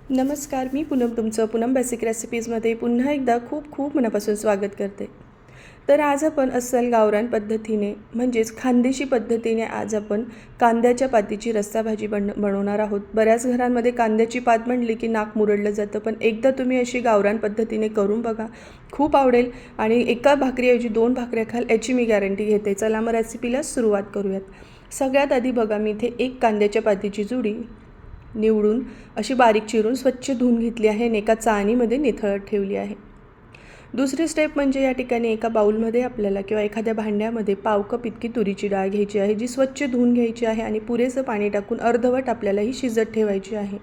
नमस्कार, मी पूनम तुमचं पूनम बेसिक रेसिपीजमध्ये पुन्हा एकदा खूप खूप मनापासून स्वागत करते. तर आज आपण अस्सल गावरान पद्धतीने म्हणजेच खानदेशी पद्धतीने आज आपण कांद्याच्या पातीची रस्सा भाजी बनवणार आहोत. बऱ्याच घरांमध्ये कांद्याची पात म्हणली की नाक मुरडलं जातं, पण एकदा तुम्ही अशी गावरान पद्धतीने करून बघा, खूप आवडेल आणि एका भाकरीऐवजी 2 भाकऱ्या खाल याची मी गॅरंटी घेते. चला मग रेसिपीला सुरुवात करूयात. सगळ्यात आधी बघा, मी इथे 1 कांद्याच्या पातीची जुडी निवडून अशी बारीक चिरून स्वच्छ धुवून घेतली आहे आणि एका चाळणीमध्ये निथळत ठेवली आहे. दुसरी स्टेप म्हणजे या ठिकाणी एका बाउलमध्ये आपल्याला किंवा एखाद्या भांड्यामध्ये पाव कप इतकी तुरीची डाळ घ्यायची आहे, जी स्वच्छ धुवून घ्यायची आहे आणि पुरेसं पाणी टाकून अर्धवट आपल्याला ही शिजत ठेवायची आहे.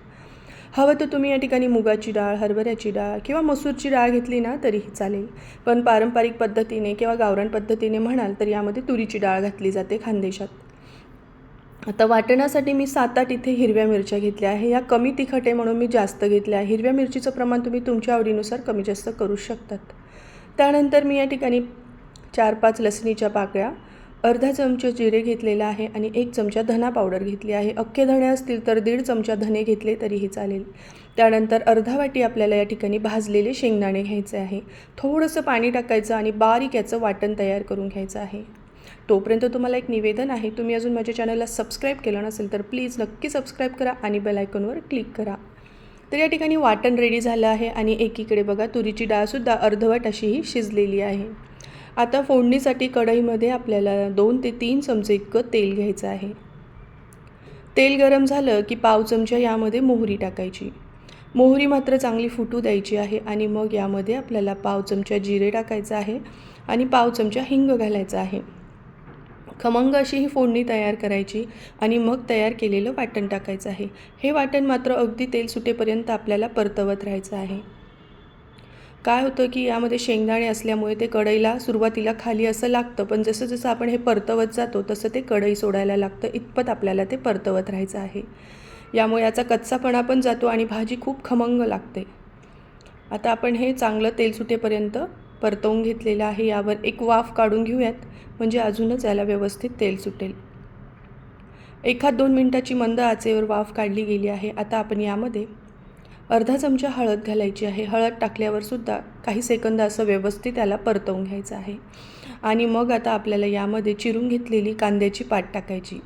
हवं तर तुम्ही या ठिकाणी मुगाची डाळ, हरभऱ्याची डाळ किंवा मसूरची डाळ घेतली ना तरीही चालेल, पण पारंपरिक पद्धतीने किंवा गावरान पद्धतीने म्हणाल तर यामध्ये तुरीची डाळ घातली जाते खानदेशात. आता वाटणासाठी मी 7-8 इथे हिरव्या मिरच्या घेतल्या आहे. या कमी तिखट आहे म्हणून मी जास्त घेतल्या आहे. हिरव्या मिरचीचं प्रमाण तुम्ही तुमच्या आवडीनुसार कमी जास्त करू शकतात. त्यानंतर मी या ठिकाणी 4-5 लसणीच्या पाकळ्या, अर्धा चमचा जिरे घेतलेला आहे आणि 1 चमचा धना पावडर घेतली आहे. अख्खे धणे असतील तर 1.5 चमचा धने घेतले तरीही चालेल. त्यानंतर अर्धा वाटी आपल्याला या ठिकाणी भाजलेले शेंगदाणे घ्यायचे आहे. थोडंसं पाणी टाकायचं आणि बारीक याचं वाटण तयार करून घ्यायचं आहे. तोपर्यंत तुम्हाला एक निवेदन आहे, तुम्ही अजून माझ्या चॅनलला सबस्क्राईब केलं नसेल तर प्लीज नक्की सबस्क्राईब करा आणि बेल आयकॉनवर क्लिक करा. तर या ठिकाणी वाटण रेडी झालं आहे आणि एकीकडे बघा तुरीची डाळसुद्धा अर्धवट अशीही शिजलेली आहे. आता फोडणीसाठी कढईमध्ये आपल्याला 2 ते 3 चमचे इतकं तेल घ्यायचं आहे. तेल गरम झालं की पाव चमचा यामध्ये मोहरी टाकायची. मोहरी मात्र चांगली फुटू द्यायची आहे आणि मग यामध्ये आपल्याला पाव चमचा जिरे टाकायचं आहे आणि पाव चमचा हिंग घालायचा आहे. खमंग अशी ही फोडणी तयार करायची आणि मग तयार केलेलं वाटण टाकायचं आहे. हे वाटण मात्र अगदी तेल सुटेपर्यंत आपल्याला परतवत राहायचं आहे. काय होतं की यामध्ये शेंगदाणे असल्यामुळे ते कढईला सुरुवातीला खाली असं लागतं, पण जसं जसं आपण हे परतवत जातो तसं ते कढई सोडायला लागतं. इतपत आपल्याला ते परतवत राहायचं आहे. यामुळे याचा कच्चापणा पण जातो आणि भाजी खूप खमंग लागते. आता आपण हे चांगलं तेल सुटेपर्यंत परतवून घेतलेलं आहे. यावर एक वाफ काढून घेऊयात, म्हणजे अजूनच याला व्यवस्थित तेल सुटेल. 1-2 मिनिटाची मंद आचेवर वाफ काढली गेली आहे. आता आपण यामध्ये अर्धा चमचा हळद घालायची आहे. हळद टाकल्यावर सुद्धा काही सेकंद असं व्यवस्थित याला परतवून घ्यायचं आहे आणि मग आता आपल्याला यामध्ये चिरून घेतलेली कांद्याची पात टाकायची.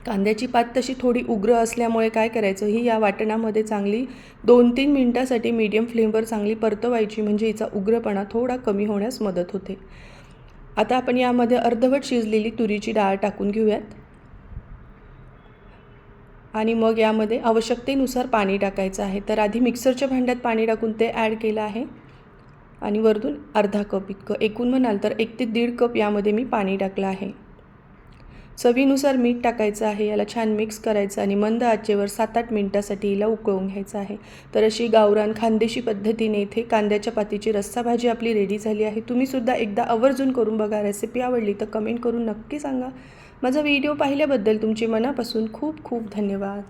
कांद्याची पात तशी थोडी उग्र असल्यामुळे काय करायचं, ही या वाटणामध्ये चांगली 2-3 मिनिटासाठी मीडियम फ्लेमवर चांगली परतवायची, म्हणजे हिचा उग्रपणा थोडा कमी होण्यास मदत होते. आता आपण यामध्ये अर्धवट शिजलेली तुरीची डाळ टाकून घेऊयात आणि मग यामध्ये आवश्यकतेनुसार पाणी टाकायचं आहे. तर आधी मिक्सरच्या भांड्यात पाणी टाकून ते ॲड केलं आहे आणि वरून अर्धा कप इतकं, एकूण म्हणाल तर 1 ते 1.5 कप यामध्ये मी पाणी टाकलं आहे. चवीनुसार मीठ टाकायचं आहे. याला छान मिक्स करायचं आणि मंद आचेवर 7-8 मिनिटासाठी हिला उकळून घ्यायचं आहे. तर अशी गावरान खानदेशी पद्धतीने इथे कांद्याच्या पातीची रस्सा भाजी आपली रेडी झाली आहे. तुम्हीसुद्धा एकदा आवर्जून करून बघा. रेसिपी आवडली तर कमेंट करून नक्की सांगा. माझा व्हिडिओ पाहिल्याबद्दल तुमचे मनापासून खूप खूप धन्यवाद.